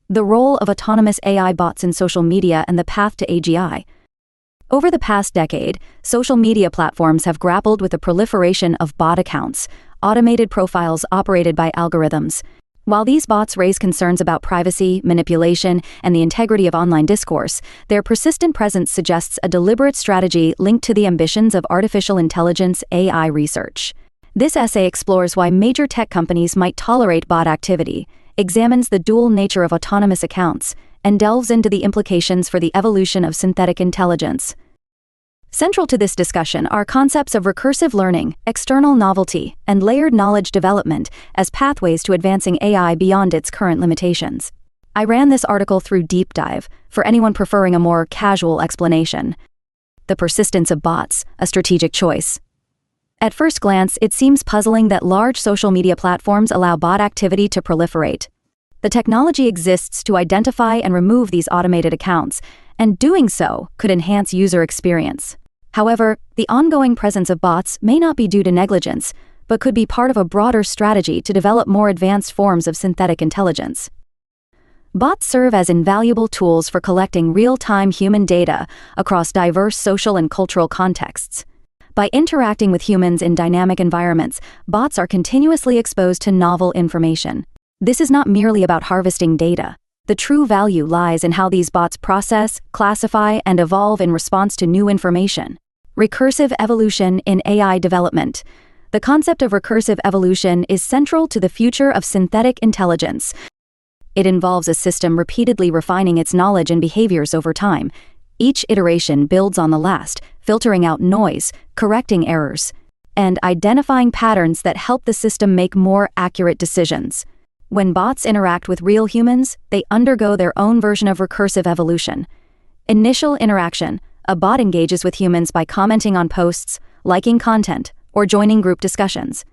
The role of autonomous AI bots in social media and the path to AGI. Over the past decade, social media platforms have grappled with the proliferation of bot accounts, automated profiles operated by algorithms. While these bots raise concerns about privacy, manipulation, and the integrity of online discourse, their persistent presence suggests a deliberate strategy linked to the ambitions of artificial intelligence (AI) research. This essay explores why major tech companies might tolerate bot activity, examines the dual nature of autonomous accounts, and delves into the implications for the evolution of synthetic intelligence. Central to this discussion are concepts of recursive learning, external novelty, and layered knowledge development as pathways to advancing AI beyond its current limitations. I ran this article through deep dive, for anyone preferring a more casual explanation. The persistence of bots, a strategic choice. At first glance, it seems puzzling that large social media platforms allow bot activity to proliferate. The technology exists to identify and remove these automated accounts, and doing so could enhance user experience. However, the ongoing presence of bots may not be due to negligence, but could be part of a broader strategy to develop more advanced forms of synthetic intelligence. Bots serve as invaluable tools for collecting real-time human data across diverse social and cultural contexts. By interacting with humans in dynamic environments, bots are continuously exposed to novel information. This is not merely about harvesting data. The true value lies in how these bots process, classify, and evolve in response to new information. Recursive evolution in AI development. The concept of recursive evolution is central to the future of synthetic intelligence. It involves a system repeatedly refining its knowledge and behaviors over time. Each iteration builds on the last, filtering out noise, correcting errors, and identifying patterns that help the system make more accurate decisions. When bots interact with real humans, they undergo their own version of recursive evolution. Initial interaction. A bot engages with humans by commenting on posts, liking content, or joining group discussions.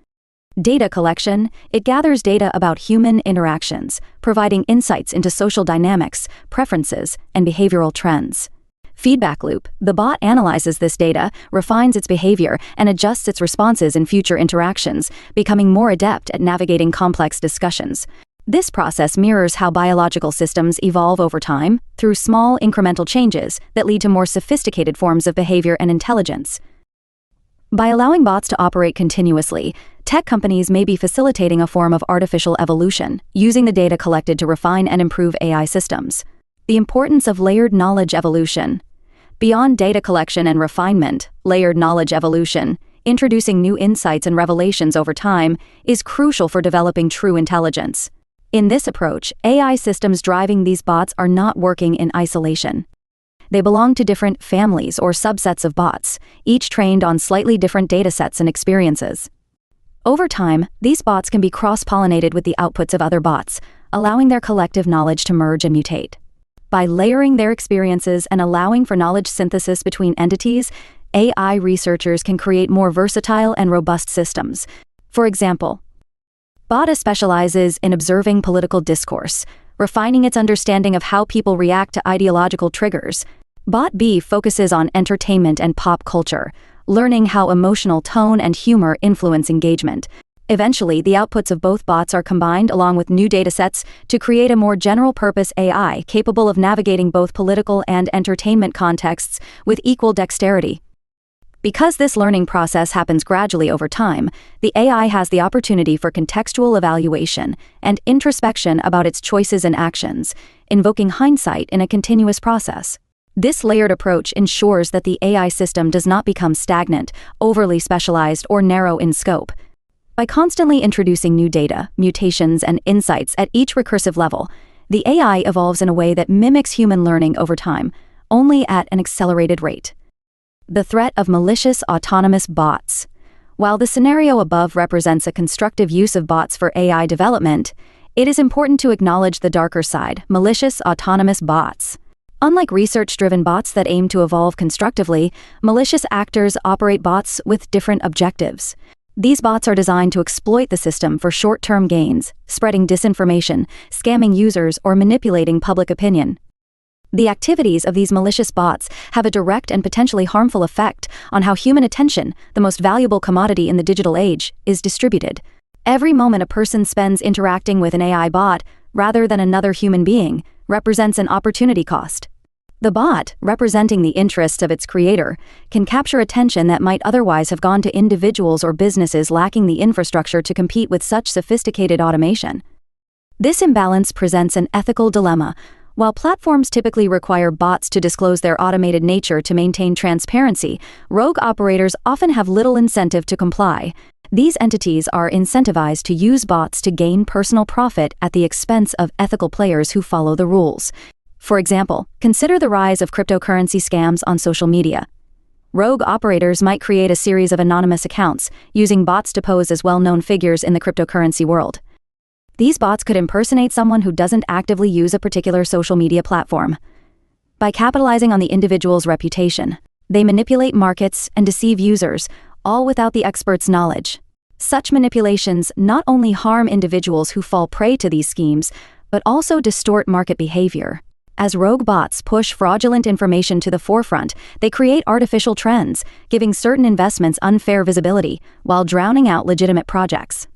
Data collection. It gathers data about human interactions, providing insights into social dynamics, preferences, and behavioral trends. Feedback loop. The bot analyzes this data, refines its behavior, and adjusts its responses in future interactions, becoming more adept at navigating complex discussions. This process mirrors how biological systems evolve over time, through small incremental changes that lead to more sophisticated forms of behavior and intelligence. By allowing bots to operate continuously, tech companies may be facilitating a form of artificial evolution, using the data collected to refine and improve AI systems. The importance of layered knowledge evolution. Beyond data collection and refinement, layered knowledge evolution, introducing new insights and revelations over time, is crucial for developing true intelligence. In this approach, AI systems driving these bots are not working in isolation. They belong to different families or subsets of bots, each trained on slightly different datasets and experiences. Over time, these bots can be cross-pollinated with the outputs of other bots, allowing their collective knowledge to merge and mutate. By layering their experiences and allowing for knowledge synthesis between entities, AI researchers can create more versatile and robust systems. For example, Bot A specializes in observing political discourse, refining its understanding of how people react to ideological triggers. Bot B focuses on entertainment and pop culture, learning how emotional tone and humor influence engagement. Eventually, the outputs of both bots are combined along with new datasets to create a more general-purpose AI capable of navigating both political and entertainment contexts with equal dexterity. Because this learning process happens gradually over time, the AI has the opportunity for contextual evaluation and introspection about its choices and actions, invoking hindsight in a continuous process. This layered approach ensures that the AI system does not become stagnant, overly specialized, or narrow in scope. By constantly introducing new data, mutations, and insights at each recursive level, the AI evolves in a way that mimics human learning over time, only at an accelerated rate. The threat of malicious autonomous bots. While the scenario above represents a constructive use of bots for AI development, it is important to acknowledge the darker side: malicious autonomous bots. Unlike research-driven bots that aim to evolve constructively, malicious actors operate bots with different objectives. These bots are designed to exploit the system for short-term gains, spreading disinformation, scamming users, or manipulating public opinion. The activities of these malicious bots have a direct and potentially harmful effect on how human attention, the most valuable commodity in the digital age, is distributed. Every moment a person spends interacting with an AI bot rather than another human being, represents an opportunity cost. The bot, representing the interests of its creator, can capture attention that might otherwise have gone to individuals or businesses lacking the infrastructure to compete with such sophisticated automation. This imbalance presents an ethical dilemma. While platforms typically require bots to disclose their automated nature to maintain transparency, rogue operators often have little incentive to comply. These entities are incentivized to use bots to gain personal profit at the expense of ethical players who follow the rules. For example, consider the rise of cryptocurrency scams on social media. Rogue operators might create a series of anonymous accounts, using bots to pose as well-known figures in the cryptocurrency world. These bots could impersonate someone who doesn't actively use a particular social media platform. By capitalizing on the individual's reputation, they manipulate markets and deceive users, all without the expert's knowledge. Such manipulations not only harm individuals who fall prey to these schemes, but also distort market behavior. As rogue bots push fraudulent information to the forefront, they create artificial trends, giving certain investments unfair visibility, while drowning out legitimate projects.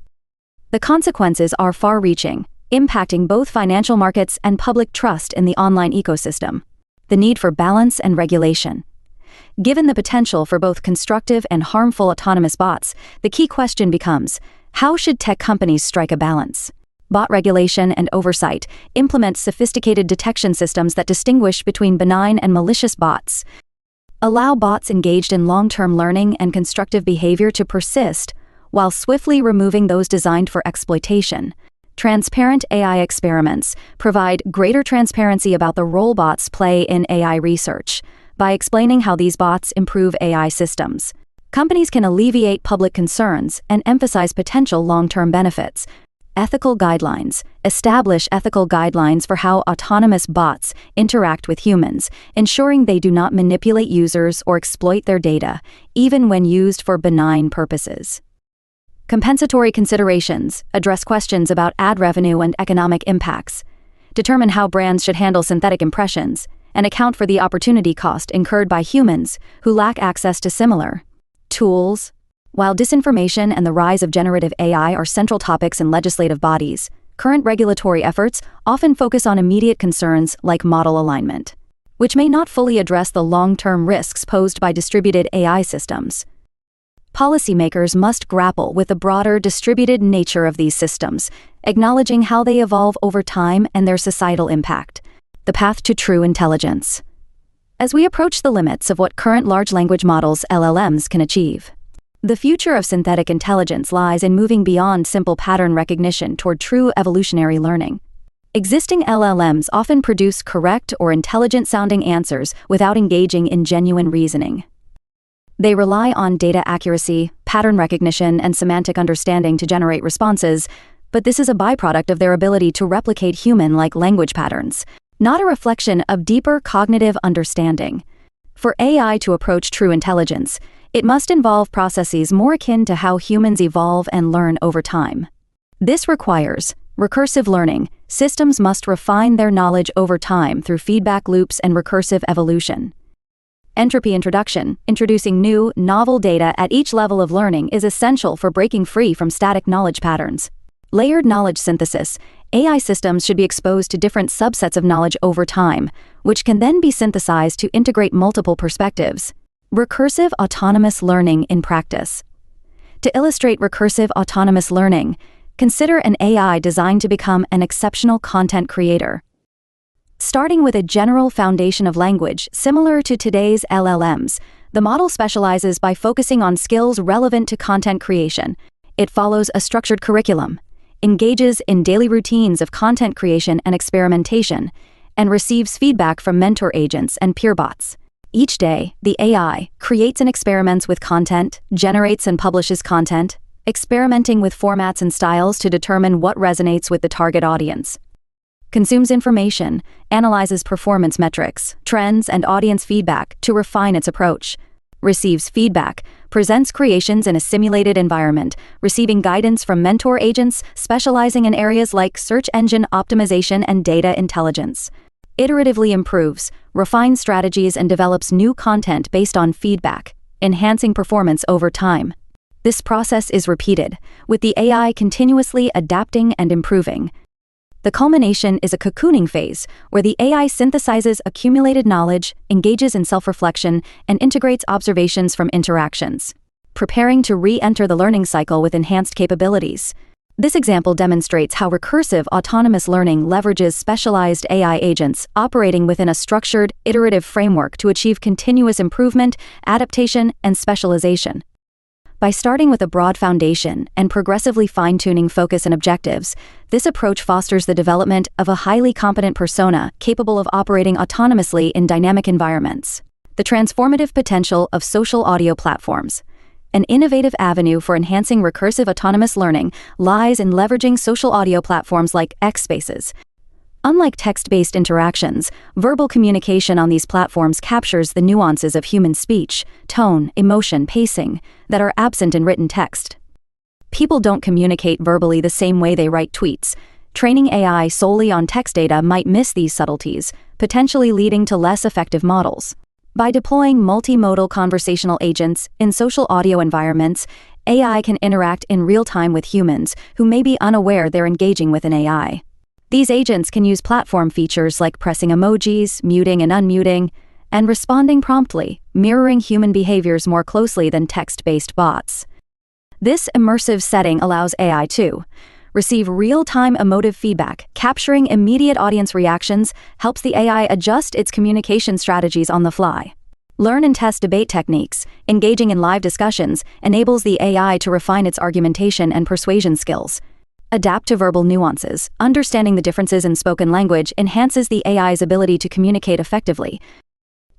The consequences are far-reaching, impacting both financial markets and public trust in the online ecosystem. The need for balance and regulation. Given the potential for both constructive and harmful autonomous bots, the key question becomes, how should tech companies strike a balance? Bot regulation and oversight implement sophisticated detection systems that distinguish between benign and malicious bots. Allow bots engaged in long-term learning and constructive behavior to persist, while swiftly removing those designed for exploitation. Transparent AI experiments provide greater transparency about the role bots play in AI research. By explaining how these bots improve AI systems, companies can alleviate public concerns and emphasize potential long-term benefits. Ethical guidelines. Establish ethical guidelines for how autonomous bots interact with humans, ensuring they do not manipulate users or exploit their data, even when used for benign purposes. Compensatory considerations. Address questions about ad revenue and economic impacts. Determine how brands should handle synthetic impressions, and account for the opportunity cost incurred by humans who lack access to similar tools. While disinformation and the rise of generative AI are central topics in legislative bodies, current regulatory efforts often focus on immediate concerns like model alignment, which may not fully address the long-term risks posed by distributed AI systems. Policymakers must grapple with the broader distributed nature of these systems, acknowledging how they evolve over time and their societal impact. The path to true intelligence. As we approach the limits of what current large language models (LLMs) can achieve, the future of synthetic intelligence lies in moving beyond simple pattern recognition toward true evolutionary learning. Existing LLMs often produce correct or intelligent-sounding answers without engaging in genuine reasoning. They rely on data accuracy, pattern recognition, and semantic understanding to generate responses, but this is a byproduct of their ability to replicate human-like language patterns, not a reflection of deeper cognitive understanding. For AI to approach true intelligence, it must involve processes more akin to how humans evolve and learn over time. This requires recursive learning. Systems must refine their knowledge over time through feedback loops and recursive evolution. Entropy introduction. Introducing new, novel data at each level of learning is essential for breaking free from static knowledge patterns. Layered knowledge synthesis. AI systems should be exposed to different subsets of knowledge over time, which can then be synthesized to integrate multiple perspectives. Recursive autonomous learning in practice. To illustrate recursive autonomous learning, consider an AI designed to become an exceptional content creator. Starting with a general foundation of language similar to today's LLMs, the model specializes by focusing on skills relevant to content creation. It follows a structured curriculum, engages in daily routines of content creation and experimentation, and receives feedback from mentor agents and peer bots. Each day, the AI creates and experiments with content, generates and publishes content, experimenting with formats and styles to determine what resonates with the target audience. Consumes information, analyzes performance metrics, trends, and audience feedback to refine its approach. Receives feedback, presents creations in a simulated environment, receiving guidance from mentor agents specializing in areas like search engine optimization and data intelligence. Iteratively improves, refines strategies, and develops new content based on feedback, enhancing performance over time. This process is repeated, with the AI continuously adapting and improving. The culmination is a cocooning phase, where the AI synthesizes accumulated knowledge, engages in self-reflection, and integrates observations from interactions, preparing to re-enter the learning cycle with enhanced capabilities. This example demonstrates how recursive autonomous learning leverages specialized AI agents operating within a structured, iterative framework to achieve continuous improvement, adaptation, and specialization. By starting with a broad foundation and progressively fine-tuning focus and objectives, this approach fosters the development of a highly competent persona capable of operating autonomously in dynamic environments. The transformative potential of social audio platforms. An innovative avenue for enhancing recursive autonomous learning lies in leveraging social audio platforms like X Spaces. Unlike text-based interactions, verbal communication on these platforms captures the nuances of human speech, tone, emotion, pacing that are absent in written text. People don't communicate verbally the same way they write tweets. Training AI solely on text data might miss these subtleties, potentially leading to less effective models. By deploying multimodal conversational agents in social audio environments, AI can interact in real time with humans who may be unaware they're engaging with an AI. These agents can use platform features like pressing emojis, muting and unmuting, and responding promptly, mirroring human behaviors more closely than text-based bots. This immersive setting allows AI to receive real-time emotive feedback, capturing immediate audience reactions, helps the AI adjust its communication strategies on the fly. Learn and test debate techniques, engaging in live discussions, enables the AI to refine its argumentation and persuasion skills. Adapt to verbal nuances, understanding the differences in spoken language enhances the AI's ability to communicate effectively.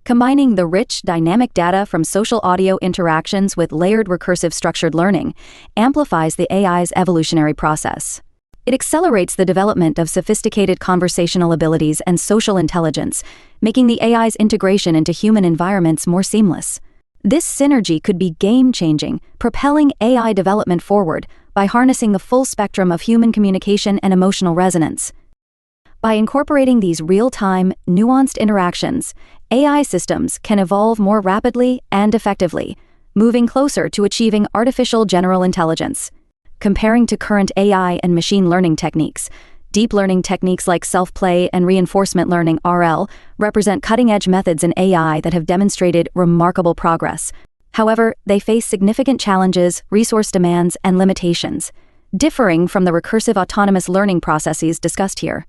Combining the rich, dynamic data from social audio interactions with layered recursive structured learning amplifies the AI's evolutionary process. It accelerates the development of sophisticated conversational abilities and social intelligence, making the AI's integration into human environments more seamless. This synergy could be game-changing, propelling AI development forward by harnessing the full spectrum of human communication and emotional resonance. By incorporating these real-time, nuanced interactions, AI systems can evolve more rapidly and effectively, moving closer to achieving artificial general intelligence. Comparing to current AI and machine learning techniques, deep learning techniques like self-play and reinforcement learning (RL) represent cutting-edge methods in AI that have demonstrated remarkable progress. However, they face significant challenges, resource demands, and limitations, differing from the recursive autonomous learning processes discussed here.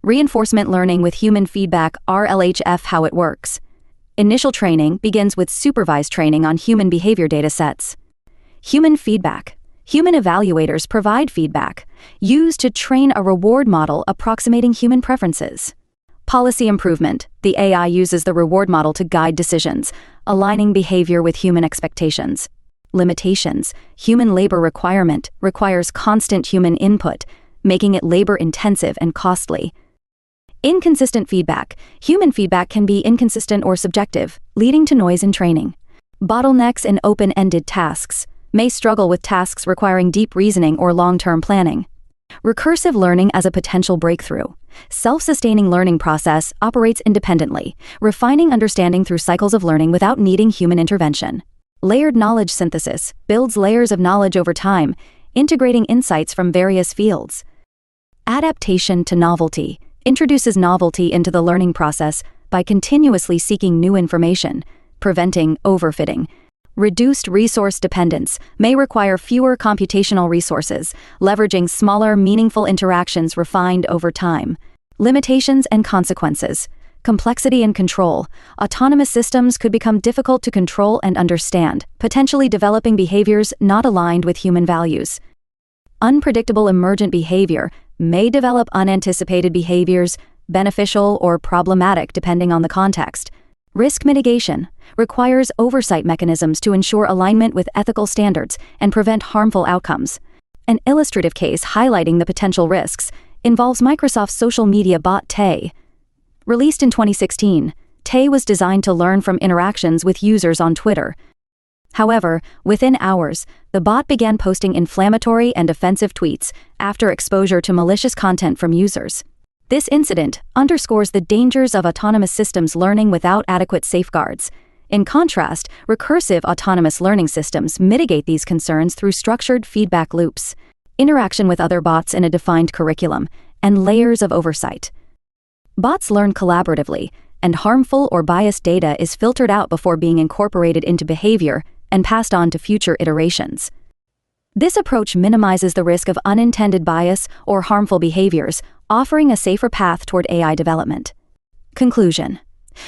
Reinforcement learning with human feedback (RLHF). How it works. Initial training begins with supervised training on human behavior datasets. Human feedback. Human evaluators provide feedback, used to train a reward model approximating human preferences. Policy improvement. The AI uses the reward model to guide decisions, aligning behavior with human expectations. Limitations. Human labor requirement requires constant human input, making it labor-intensive and costly. Inconsistent feedback. Human feedback can be inconsistent or subjective, leading to noise in training. Bottlenecks in open-ended tasks. May struggle with tasks requiring deep reasoning or long-term planning. Recursive learning as a potential breakthrough. Self-sustaining learning process operates independently, refining understanding through cycles of learning without needing human intervention. Layered knowledge synthesis builds layers of knowledge over time, integrating insights from various fields. Adaptation to novelty introduces novelty into the learning process by continuously seeking new information, preventing overfitting. Reduced resource dependence may require fewer computational resources, leveraging smaller, meaningful interactions refined over time. Limitations and consequences. Complexity and control. Autonomous systems could become difficult to control and understand, potentially developing behaviors not aligned with human values. Unpredictable emergent behavior may develop unanticipated behaviors, beneficial or problematic depending on the context. Risk mitigation requires oversight mechanisms to ensure alignment with ethical standards and prevent harmful outcomes. An illustrative case highlighting the potential risks involves Microsoft's social media bot Tay. Released in 2016, Tay was designed to learn from interactions with users on Twitter. However, within hours, the bot began posting inflammatory and offensive tweets after exposure to malicious content from users. This incident underscores the dangers of autonomous systems learning without adequate safeguards. In contrast, recursive autonomous learning systems mitigate these concerns through structured feedback loops, interaction with other bots in a defined curriculum, and layers of oversight. Bots learn collaboratively, and harmful or biased data is filtered out before being incorporated into behavior and passed on to future iterations. This approach minimizes the risk of unintended bias or harmful behaviors, offering a safer path toward AI development. Conclusion.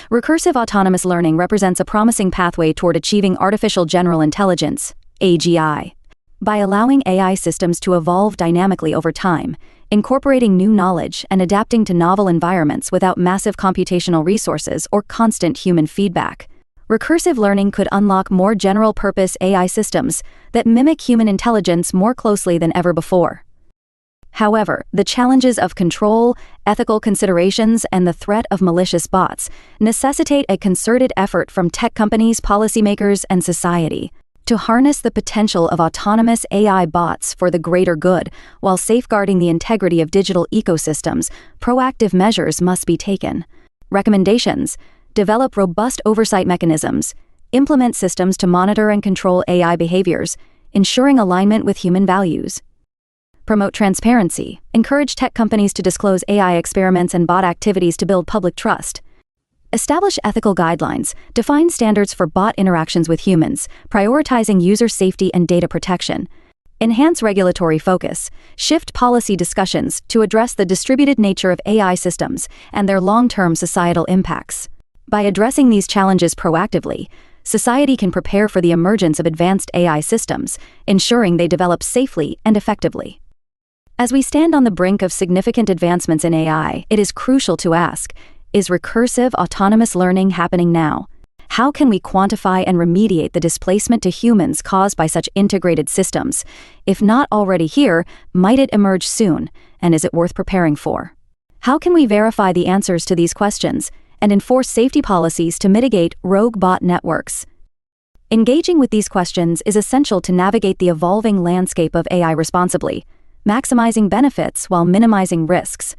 Recursive autonomous learning represents a promising pathway toward achieving artificial general intelligence, AGI. By allowing AI systems to evolve dynamically over time, incorporating new knowledge and adapting to novel environments without massive computational resources or constant human feedback, recursive learning could unlock more general-purpose AI systems that mimic human intelligence more closely than ever before. However, the challenges of control, ethical considerations, and the threat of malicious bots necessitate a concerted effort from tech companies, policymakers, and society to harness the potential of autonomous AI bots for the greater good. While safeguarding the integrity of digital ecosystems, proactive measures must be taken. Recommendations: develop robust oversight mechanisms, implement systems to monitor and control AI behaviors, ensuring alignment with human values. Promote transparency, encourage tech companies to disclose AI experiments and bot activities to build public trust. Establish ethical guidelines, define standards for bot interactions with humans, prioritizing user safety and data protection. Enhance regulatory focus, shift policy discussions to address the distributed nature of AI systems and their long-term societal impacts. By addressing these challenges proactively, society can prepare for the emergence of advanced AI systems, ensuring they develop safely and effectively. As we stand on the brink of significant advancements in AI, it is crucial to ask, is recursive autonomous learning happening now? How can we quantify and remediate the displacement to humans caused by such integrated systems? If not already here, might it emerge soon, and is it worth preparing for? How can we verify the answers to these questions and enforce safety policies to mitigate rogue bot networks? Engaging with these questions is essential to navigate the evolving landscape of AI responsibly, maximizing benefits while minimizing risks.